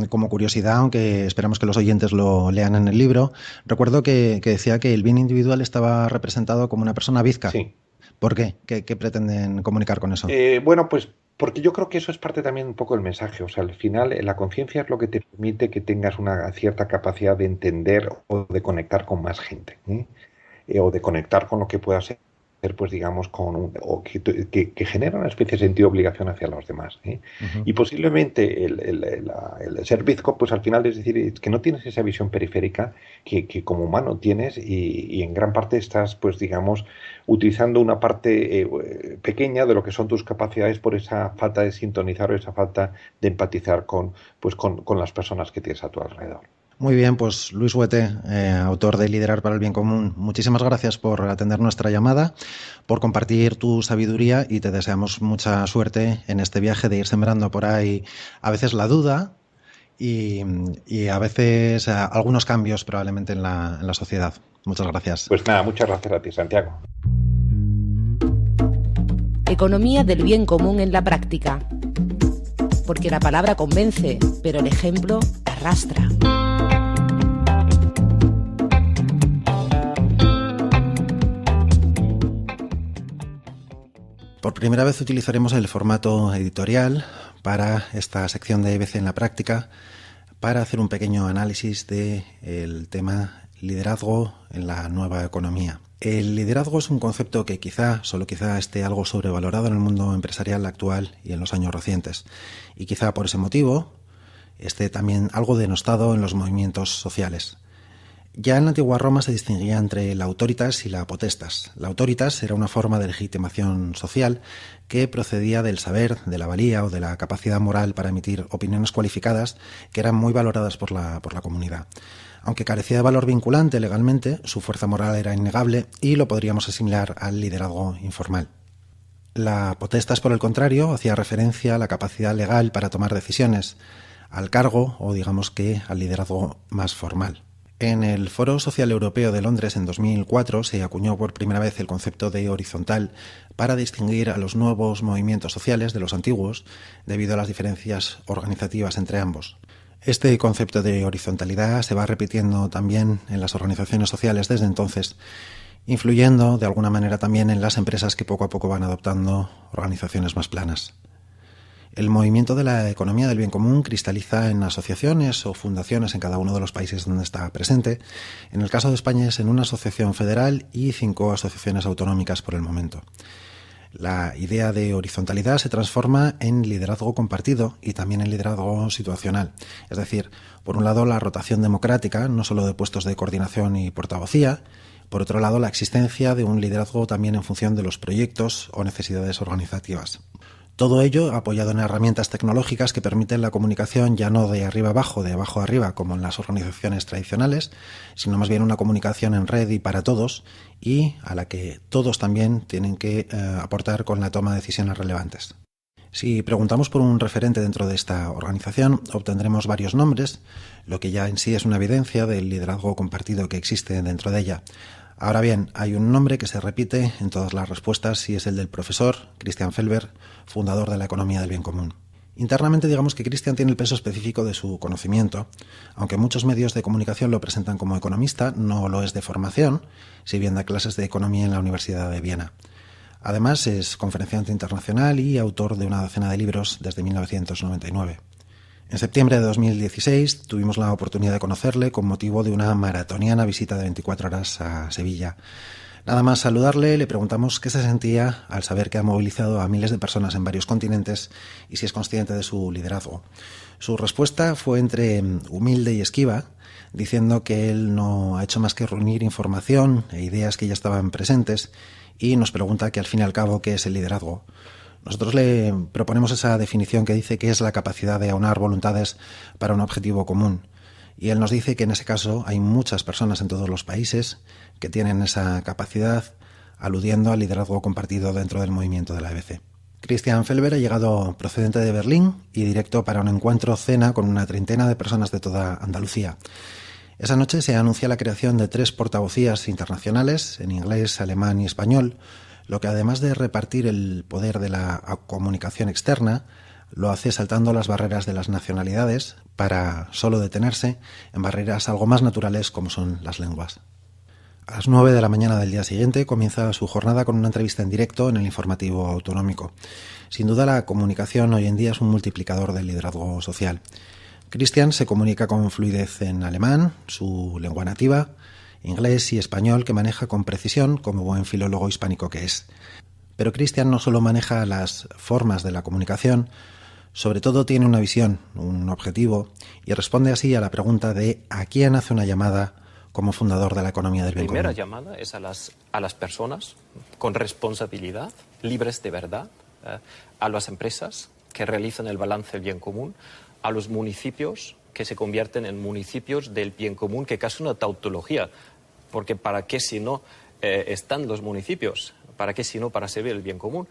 Speaker 2: Como curiosidad, aunque esperamos que los oyentes lo lean en el libro, recuerdo que decía que el bien individual estaba representado como una persona bizca.
Speaker 3: Sí.
Speaker 2: ¿Por qué? ¿Qué pretenden comunicar con eso?
Speaker 3: Bueno, pues porque yo creo que eso es parte también un poco del mensaje. O sea, al final la conciencia es lo que te permite que tengas una cierta capacidad de entender o de conectar con más gente, ¿eh? O de conectar con lo que pueda ser, pues digamos, o que genera una especie de sentido de obligación hacia los demás, ¿eh? Y posiblemente el ser bizco, pues al final es decir, es que no tienes esa visión periférica que como humano tienes y en gran parte estás, pues digamos, utilizando una parte pequeña de lo que son tus capacidades por esa falta de sintonizar o esa falta de empatizar con las personas que tienes a tu alrededor.
Speaker 2: Muy bien, pues Luis Huete, autor de Liderar para el Bien Común, muchísimas gracias por atender nuestra llamada, por compartir tu sabiduría y te deseamos mucha suerte en este viaje de ir sembrando por ahí a veces la duda y a veces algunos cambios probablemente en la sociedad. Muchas gracias.
Speaker 3: Pues nada, muchas gracias a ti, Santiago.
Speaker 1: Economía del bien común en la práctica. Porque la palabra convence, pero el ejemplo arrastra.
Speaker 2: Por primera vez utilizaremos el formato editorial para esta sección de EBC en la práctica para hacer un pequeño análisis del tema liderazgo en la nueva economía. El liderazgo es un concepto que solo quizá esté algo sobrevalorado en el mundo empresarial actual y en los años recientes. Y quizá por ese motivo esté también algo denostado en los movimientos sociales. Ya en la antigua Roma se distinguía entre la autoritas y la potestas. La autoritas era una forma de legitimación social que procedía del saber, de la valía o de la capacidad moral para emitir opiniones cualificadas que eran muy valoradas por la comunidad. Aunque carecía de valor vinculante legalmente, su fuerza moral era innegable y lo podríamos asimilar al liderazgo informal. La potestas, por el contrario, hacía referencia a la capacidad legal para tomar decisiones, al cargo o digamos que al liderazgo más formal. En el Foro Social Europeo de Londres en 2004 se acuñó por primera vez el concepto de horizontal para distinguir a los nuevos movimientos sociales de los antiguos debido a las diferencias organizativas entre ambos. Este concepto de horizontalidad se va repitiendo también en las organizaciones sociales desde entonces, influyendo de alguna manera también en las empresas que poco a poco van adoptando organizaciones más planas. El movimiento de la economía del bien común cristaliza en asociaciones o fundaciones en cada uno de los países donde está presente. En el caso de España es en una asociación federal y 5 asociaciones autonómicas por el momento. La idea de horizontalidad se transforma en liderazgo compartido y también en liderazgo situacional. Es decir, por un lado la rotación democrática, no solo de puestos de coordinación y portavocía, por otro lado la existencia de un liderazgo también en función de los proyectos o necesidades organizativas. Todo ello apoyado en herramientas tecnológicas que permiten la comunicación ya no de arriba abajo, de abajo arriba, como en las organizaciones tradicionales, sino más bien una comunicación en red y para todos, y a la que todos también tienen que aportar con la toma de decisiones relevantes. Si preguntamos por un referente dentro de esta organización, obtendremos varios nombres, lo que ya en sí es una evidencia del liderazgo compartido que existe dentro de ella. Ahora bien, hay un nombre que se repite en todas las respuestas y es el del profesor Christian Felber, fundador de la economía del bien común. Internamente digamos que Christian tiene el peso específico de su conocimiento. Aunque muchos medios de comunicación lo presentan como economista, no lo es de formación, si bien da clases de economía en la Universidad de Viena. Además es conferenciante internacional y autor de una docena de libros desde 1999. En septiembre de 2016 tuvimos la oportunidad de conocerle con motivo de una maratoniana visita de 24 horas a Sevilla. Nada más saludarle, le preguntamos qué se sentía al saber que ha movilizado a miles de personas en varios continentes y si es consciente de su liderazgo. Su respuesta fue entre humilde y esquiva, diciendo que él no ha hecho más que reunir información e ideas que ya estaban presentes y nos pregunta que al fin y al cabo qué es el liderazgo. Nosotros le proponemos esa definición que dice que es la capacidad de aunar voluntades para un objetivo común. Y él nos dice que en ese caso hay muchas personas en todos los países que tienen esa capacidad, aludiendo al liderazgo compartido dentro del movimiento de la EBC. Christian Felber ha llegado procedente de Berlín y directo para un encuentro cena con una treintena de personas de toda Andalucía. Esa noche se anuncia la creación de 3 portavocías internacionales en inglés, alemán y español, lo que además de repartir el poder de la comunicación externa, lo hace saltando las barreras de las nacionalidades para solo detenerse en barreras algo más naturales como son las lenguas. A las 9 de la mañana del día siguiente comienza su jornada con una entrevista en directo en el informativo autonómico. Sin duda la comunicación hoy en día es un multiplicador del liderazgo social. Christian se comunica con fluidez en alemán, su lengua nativa, inglés y español que maneja con precisión como buen filólogo hispánico que es. Pero Christian no solo maneja las formas de la comunicación, sobre todo tiene una visión, un objetivo, y responde así a la pregunta de ¿a quién hace una llamada como fundador de la economía del bien común?
Speaker 5: La primera llamada es a las personas con responsabilidad, libres de verdad, a las empresas que realizan el balance del bien común, a los municipios que se convierten en municipios del bien común, que casi una tautología, porque ¿para qué si no están los municipios? ¿Para qué si no para servir el bien común?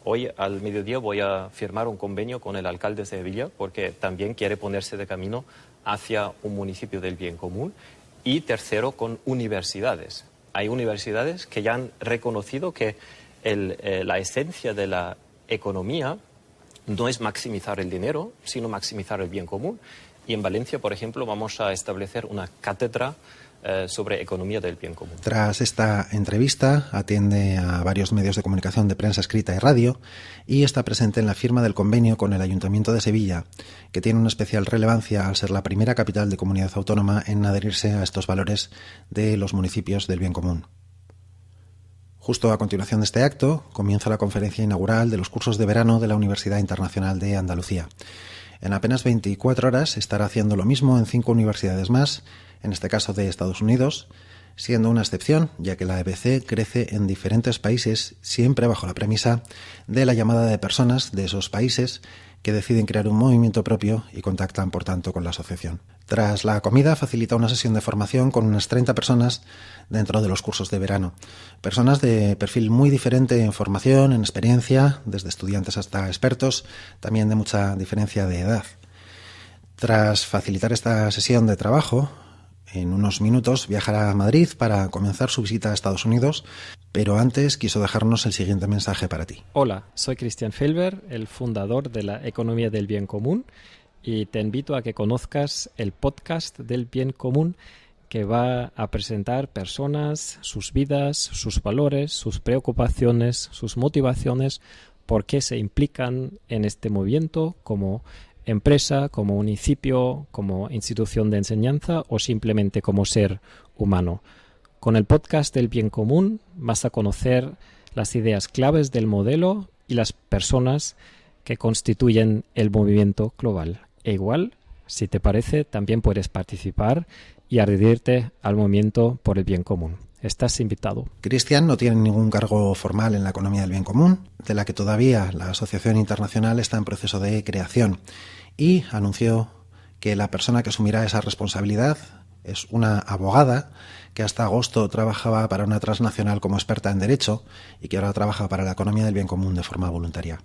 Speaker 5: Hoy al mediodía voy a firmar un convenio con el alcalde de Sevilla porque también quiere ponerse de camino hacia un municipio del bien común. Y tercero, con universidades. Hay universidades que ya han reconocido que la esencia de la economía no es maximizar el dinero, sino maximizar el bien común. Y en Valencia, por ejemplo, vamos a establecer una cátedra sobre economía del bien común.
Speaker 2: Tras esta entrevista, atiende a varios medios de comunicación de prensa escrita y radio y está presente en la firma del convenio con el Ayuntamiento de Sevilla, que tiene una especial relevancia al ser la primera capital de comunidad autónoma en adherirse a estos valores de los municipios del bien común. Justo a continuación de este acto, comienza la conferencia inaugural de los cursos de verano de la Universidad Internacional de Andalucía. En apenas 24 horas estará haciendo lo mismo en 5 universidades más, en este caso de Estados Unidos, siendo una excepción, ya que la EBC crece en diferentes países, siempre bajo la premisa de la llamada de personas de esos países que deciden crear un movimiento propio y contactan, por tanto, con la asociación. Tras la comida, facilita una sesión de formación con unas 30 personas dentro de los cursos de verano. Personas de perfil muy diferente en formación, en experiencia, desde estudiantes hasta expertos, también de mucha diferencia de edad. Tras facilitar esta sesión de trabajo, en unos minutos viajará a Madrid para comenzar su visita a Estados Unidos, pero antes quiso dejarnos el siguiente mensaje para ti.
Speaker 6: Hola, soy Christian Felber, el fundador de la economía del bien común, y te invito a que conozcas el podcast del bien común que va a presentar personas, sus vidas, sus valores, sus preocupaciones, sus motivaciones, por qué se implican en este movimiento como empresa, como municipio, como institución de enseñanza o simplemente como ser humano. Con el podcast del bien común vas a conocer las ideas claves del modelo y las personas que constituyen el movimiento global. E igual, si te parece, también puedes participar y adherirte al movimiento por el bien común. Estás invitado.
Speaker 2: Christian no tiene ningún cargo formal en la economía del bien común, de la que todavía la Asociación Internacional está en proceso de creación, y anunció que la persona que asumirá esa responsabilidad es una abogada que hasta agosto trabajaba para una transnacional como experta en Derecho y que ahora trabaja para la economía del bien común de forma voluntaria.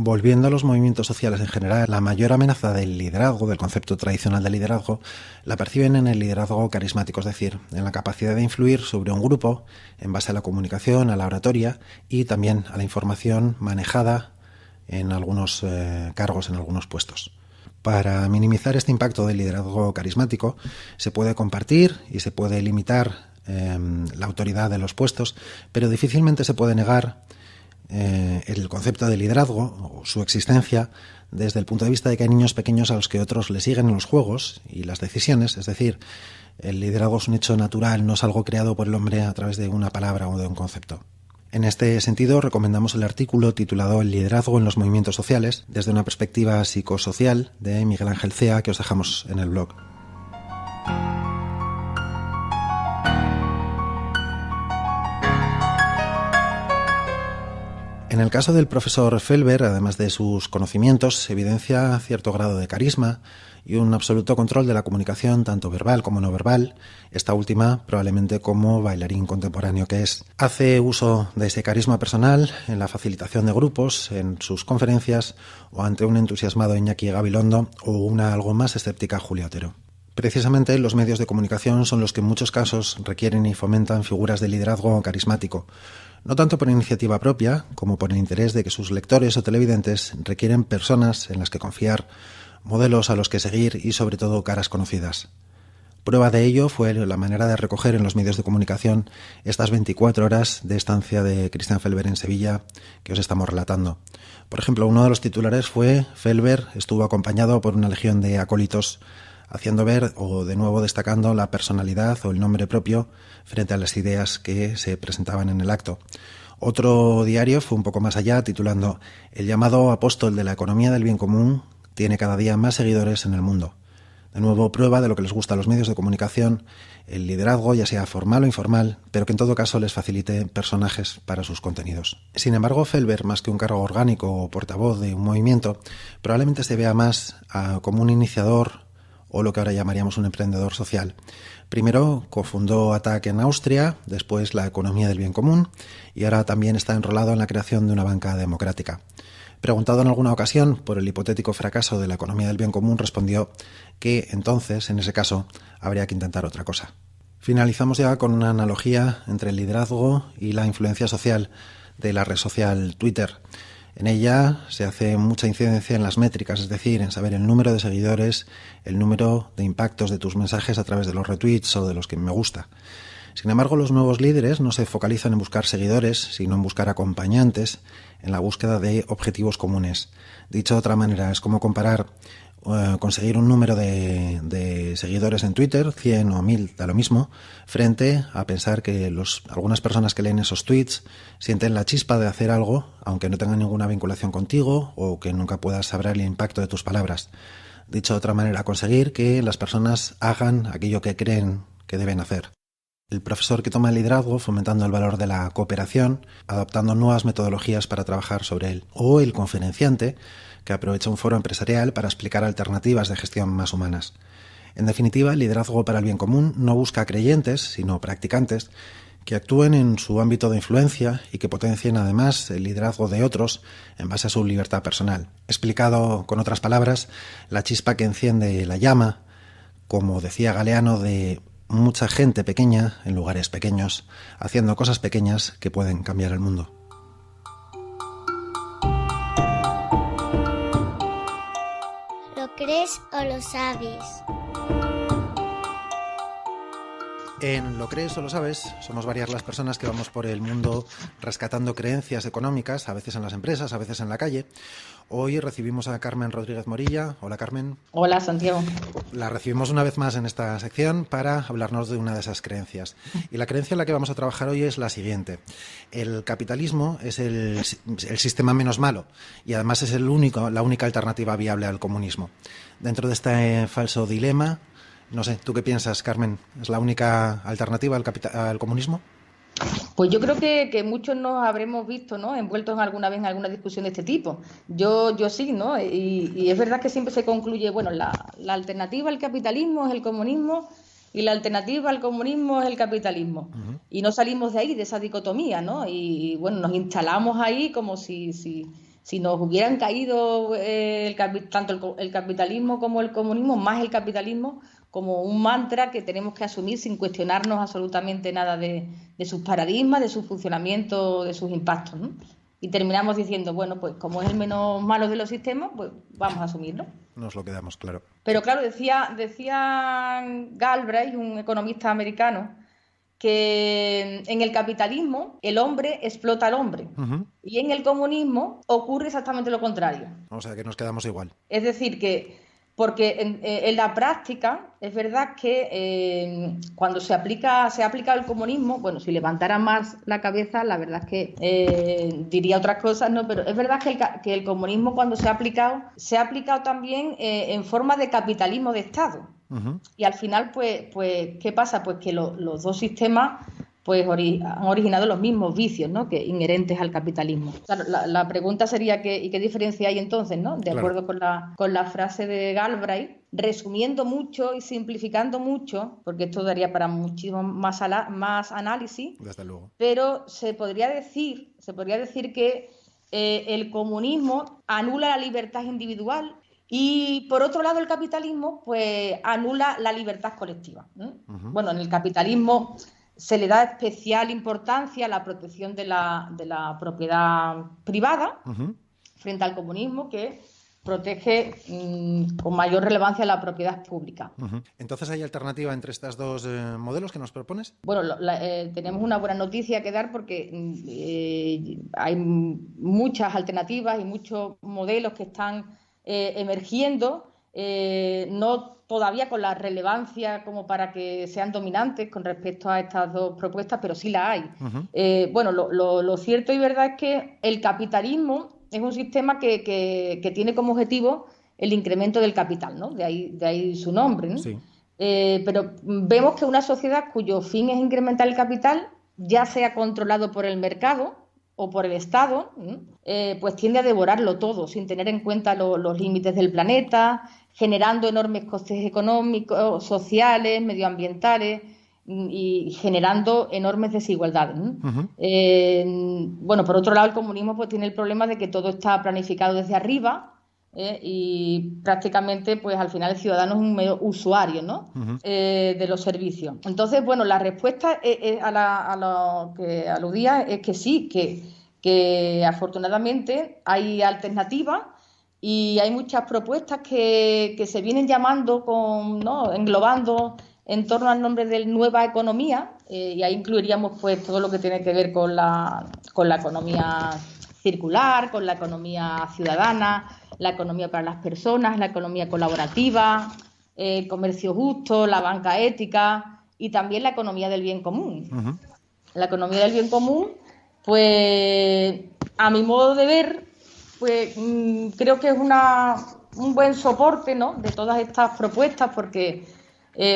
Speaker 2: Volviendo a los movimientos sociales en general, la mayor amenaza del liderazgo, del concepto tradicional de liderazgo, la perciben en el liderazgo carismático, es decir, en la capacidad de influir sobre un grupo en base a la comunicación, a la oratoria y también a la información manejada en algunos cargos, en algunos puestos. Para minimizar este impacto del liderazgo carismático, se puede compartir y se puede limitar la autoridad de los puestos, pero difícilmente se puede negar el concepto de liderazgo o su existencia desde el punto de vista de que hay niños pequeños a los que otros le siguen en los juegos y las decisiones, es decir, el liderazgo es un hecho natural, no es algo creado por el hombre a través de una palabra o de un concepto. En este sentido, recomendamos el artículo titulado El liderazgo en los movimientos sociales, desde una perspectiva psicosocial, de Miguel Ángel Cea, que os dejamos en el blog. En el caso del profesor Felber, además de sus conocimientos, se evidencia cierto grado de carisma y un absoluto control de la comunicación, tanto verbal como no verbal, esta última probablemente como bailarín contemporáneo que es. Hace uso de ese carisma personal en la facilitación de grupos, en sus conferencias o ante un entusiasmado Iñaki Gabilondo o una algo más escéptica Julia Otero. Precisamente los medios de comunicación son los que en muchos casos requieren y fomentan figuras de liderazgo carismático, no tanto por iniciativa propia como por el interés de que sus lectores o televidentes requieren personas en las que confiar, modelos a los que seguir y sobre todo caras conocidas. Prueba de ello fue la manera de recoger en los medios de comunicación estas 24 horas de estancia de Christian Felber en Sevilla que os estamos relatando. Por ejemplo, uno de los titulares fue: Felber estuvo acompañado por una legión de acólitos, haciendo ver o de nuevo destacando la personalidad o el nombre propio frente a las ideas que se presentaban en el acto. Otro diario fue un poco más allá, titulando: El llamado apóstol de la economía del bien común tiene cada día más seguidores en el mundo. De nuevo, prueba de lo que les gusta a los medios de comunicación, el liderazgo, ya sea formal o informal, pero que en todo caso les facilite personajes para sus contenidos. Sin embargo, Felber, más que un cargo orgánico o portavoz de un movimiento, probablemente se vea más como un iniciador o lo que ahora llamaríamos un emprendedor social. Primero cofundó ATTAC en Austria, después la economía del bien común y ahora también está enrolado en la creación de una banca democrática. Preguntado en alguna ocasión por el hipotético fracaso de la economía del bien común, respondió que entonces, en ese caso, habría que intentar otra cosa. Finalizamos ya con una analogía entre el liderazgo y la influencia social de la red social Twitter. En ella se hace mucha incidencia en las métricas, es decir, en saber el número de seguidores, el número de impactos de tus mensajes a través de los retweets o de los que me gusta. Sin embargo, los nuevos líderes no se focalizan en buscar seguidores, sino en buscar acompañantes en la búsqueda de objetivos comunes. Dicho de otra manera, es como comparar conseguir un número de seguidores en Twitter, 100 o 1000, da lo mismo, frente a pensar que algunas personas que leen esos tweets sienten la chispa de hacer algo, aunque no tengan ninguna vinculación contigo o que nunca puedas saber el impacto de tus palabras. Dicho de otra manera, conseguir que las personas hagan aquello que creen que deben hacer. El profesor que toma el liderazgo fomentando el valor de la cooperación, adoptando nuevas metodologías para trabajar sobre él. O el conferenciante, que aprovecha un foro empresarial para explicar alternativas de gestión más humanas. En definitiva, el liderazgo para el bien común no busca creyentes, sino practicantes, que actúen en su ámbito de influencia y que potencien además el liderazgo de otros en base a su libertad personal. Explicado con otras palabras, la chispa que enciende la llama, como decía Galeano, de mucha gente pequeña en lugares pequeños, haciendo cosas pequeñas que pueden cambiar el mundo.
Speaker 7: ¿Lo crees o lo sabes?
Speaker 2: En Lo crees o lo sabes, somos varias las personas que vamos por el mundo rescatando creencias económicas, a veces en las empresas, a veces en la calle. Hoy recibimos a Carmen Rodríguez Morilla. Hola, Carmen.
Speaker 8: Hola, Santiago.
Speaker 2: La recibimos una vez más en esta sección para hablarnos de una de esas creencias. Y la creencia en la que vamos a trabajar hoy es la siguiente. El capitalismo es el sistema menos malo y además es la única alternativa viable al comunismo. Dentro de este falso dilema, no sé, ¿tú qué piensas, Carmen? ¿Es la única alternativa al comunismo?
Speaker 8: Pues yo creo que muchos nos habremos visto, ¿no?, envueltos alguna vez en alguna discusión de este tipo. Yo sí, ¿no? Y es verdad que siempre se concluye, bueno, la alternativa al capitalismo es el comunismo y la alternativa al comunismo es el capitalismo. Uh-huh. Y no salimos de ahí, de esa dicotomía, ¿no? Y bueno, nos instalamos ahí como si Si nos hubieran caído tanto el capitalismo como el comunismo, más el capitalismo, como un mantra que tenemos que asumir sin cuestionarnos absolutamente nada de sus paradigmas, de su funcionamiento, de sus impactos, ¿no? Y terminamos diciendo, bueno, pues como es el menos malo de los sistemas, pues vamos a asumirlo.
Speaker 2: Nos lo quedamos claro.
Speaker 8: Pero claro, decía Galbraith, un economista americano, que en el capitalismo el hombre explota al hombre y en el comunismo ocurre exactamente lo contrario.
Speaker 2: O sea, que nos quedamos igual.
Speaker 8: Es decir, que porque en la práctica es verdad que cuando se ha aplicado el comunismo, bueno, si levantara más la cabeza, la verdad es que diría otras cosas, ¿no? Pero es verdad que el comunismo cuando se ha aplicado también en forma de capitalismo de Estado. Y al final, pues, ¿qué pasa? Pues que los dos sistemas pues han originado los mismos vicios, ¿no? Que inherentes al capitalismo. Claro, la pregunta sería ¿y qué diferencia hay entonces, ¿no? De acuerdo con la frase de Galbraith, resumiendo mucho y simplificando mucho, porque esto daría para muchísimo más análisis.
Speaker 2: Desde luego.
Speaker 8: Pero se podría decir que el comunismo anula la libertad individual y, por otro lado, el capitalismo pues anula la libertad colectiva, ¿no? Bueno, en el capitalismo se le da especial importancia a la protección de la propiedad privada frente al comunismo, que protege con mayor relevancia la propiedad pública.
Speaker 2: Entonces, ¿hay alternativa entre estos dos modelos que nos propones?
Speaker 8: Bueno, tenemos una buena noticia que dar porque hay muchas alternativas y muchos modelos que están emergiendo, no todavía con la relevancia como para que sean dominantes con respecto a estas dos propuestas, pero sí la hay. Bueno, lo cierto y verdad es que el capitalismo es un sistema que tiene como objetivo el incremento del capital, ¿no? De ahí su nombre, ¿no? Sí. Pero vemos que una sociedad cuyo fin es incrementar el capital, ya sea controlado por el mercado o por el Estado, pues tiende a devorarlo todo, sin tener en cuenta los límites del planeta, generando enormes costes económicos, sociales, medioambientales y generando enormes desigualdades, ¿no? Bueno, por otro lado, el comunismo pues tiene el problema de que todo está planificado desde arriba, y prácticamente pues al final el ciudadano es un mero usuario, ¿no? De los servicios. Entonces, bueno, la respuesta a lo que aludía es que sí, que afortunadamente hay alternativas y hay muchas propuestas que se vienen llamando englobando en torno al nombre de nueva economía, y ahí incluiríamos pues todo lo que tiene que ver con la economía circular, con la economía ciudadana, la economía para las personas, la economía colaborativa, el comercio justo, la banca ética y también la economía del bien común. La economía del bien común, pues a mi modo de ver, pues creo que es un buen soporte, ¿no?, de todas estas propuestas, porque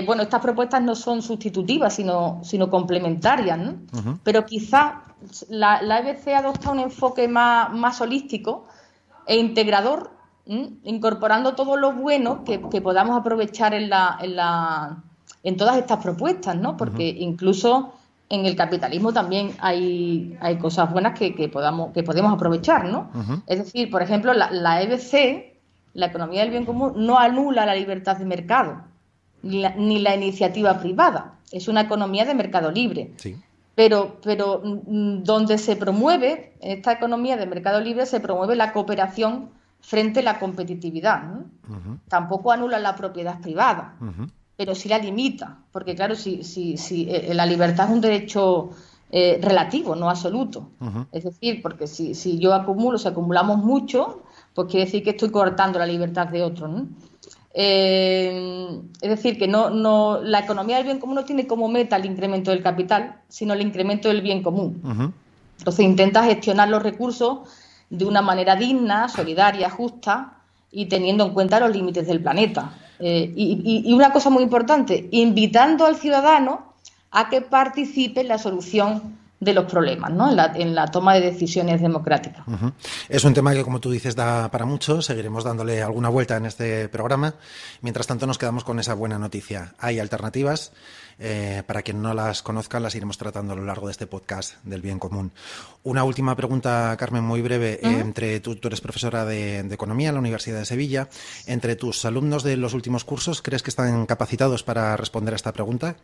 Speaker 8: bueno, estas propuestas no son sustitutivas, sino complementarias, ¿no? Pero quizá la EBC adopta un enfoque más holístico e integrador, incorporando todo lo bueno que podamos aprovechar en todas estas propuestas, ¿no? Porque incluso en el capitalismo también hay cosas buenas que podemos aprovechar, ¿no? Es decir, por ejemplo, la EBC, la economía del bien común, no anula la libertad de mercado ni la iniciativa privada. Es una economía de mercado libre. Sí. Pero donde se promueve esta economía de mercado libre, se promueve la cooperación frente a la competitividad, ¿no? Tampoco anula la propiedad privada, pero sí la limita, porque claro, si la libertad es un derecho relativo, no absoluto. Es decir, porque si yo acumulamos mucho, pues quiere decir que estoy cortando la libertad de otro, ¿no? Es decir, que la economía del bien común no tiene como meta el incremento del capital, sino el incremento del bien común. Entonces intenta gestionar los recursos de una manera digna, solidaria, justa y teniendo en cuenta los límites del planeta. Y una cosa muy importante, invitando al ciudadano a que participe en la solución de los problemas, ¿no? En la toma de decisiones democráticas.
Speaker 2: Es un tema que, como tú dices, da para mucho. Seguiremos dándole alguna vuelta en este programa. Mientras tanto, nos quedamos con esa buena noticia. Hay alternativas. Para quien no las conozca, las iremos tratando a lo largo de este podcast del bien común. Una última pregunta, Carmen, muy breve. Tú eres profesora de Economía en la Universidad de Sevilla. Entre tus alumnos de los últimos cursos, ¿crees que están capacitados para responder a esta pregunta?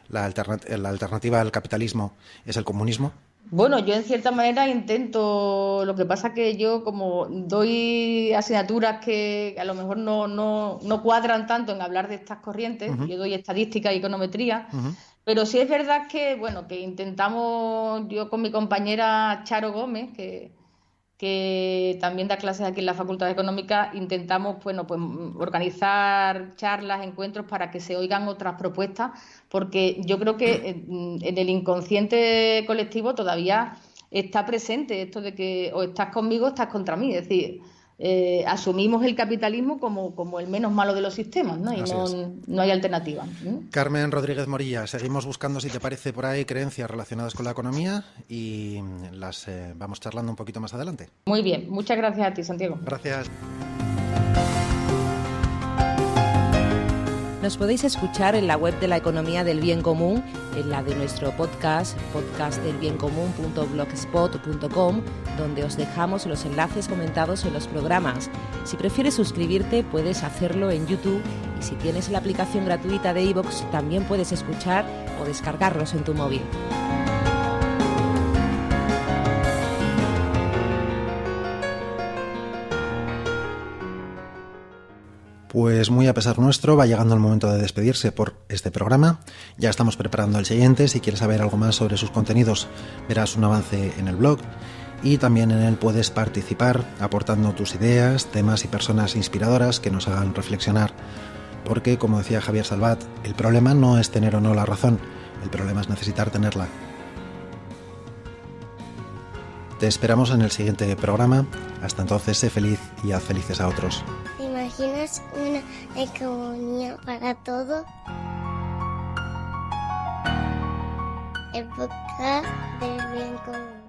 Speaker 2: ¿La alternativa al capitalismo es el comunismo?
Speaker 8: Bueno, yo en cierta manera intento, lo que pasa que yo como doy asignaturas que a lo mejor no cuadran tanto en hablar de estas corrientes, yo doy estadística y econometría, pero sí es verdad que, bueno, que intentamos, yo con mi compañera Charo Gómez, que también da clases aquí en la Facultad de Económica, intentamos, bueno, pues organizar charlas, encuentros para que se oigan otras propuestas, porque yo creo que en el inconsciente colectivo todavía está presente esto de que o estás conmigo o estás contra mí, es decir, asumimos el capitalismo como el menos malo de los sistemas, ¿no? Y no hay alternativa.
Speaker 2: Carmen Rodríguez Morilla, seguimos buscando, si te parece, por ahí creencias relacionadas con la economía y las vamos charlando un poquito más adelante.
Speaker 8: Muy bien, muchas gracias a ti, Santiago.
Speaker 2: Gracias.
Speaker 1: Nos podéis escuchar en la web de la Economía del Bien Común, en la de nuestro podcast, podcastdelbiencomún.blogspot.com, donde os dejamos los enlaces comentados en los programas. Si prefieres suscribirte, puedes hacerlo en YouTube, y si tienes la aplicación gratuita de iVoox, también puedes escuchar o descargarlos en tu móvil.
Speaker 2: Pues muy a pesar nuestro, va llegando el momento de despedirse por este programa. Ya estamos preparando el siguiente. Si quieres saber algo más sobre sus contenidos, verás un avance en el blog y también en él puedes participar aportando tus ideas, temas y personas inspiradoras que nos hagan reflexionar. Porque, como decía Javier Salvat, el problema no es tener o no la razón, el problema es necesitar tenerla. Te esperamos en el siguiente programa. Hasta entonces, sé feliz y haz felices a otros.
Speaker 7: ¿Te imaginas una economía para todos? El podcast del bien común.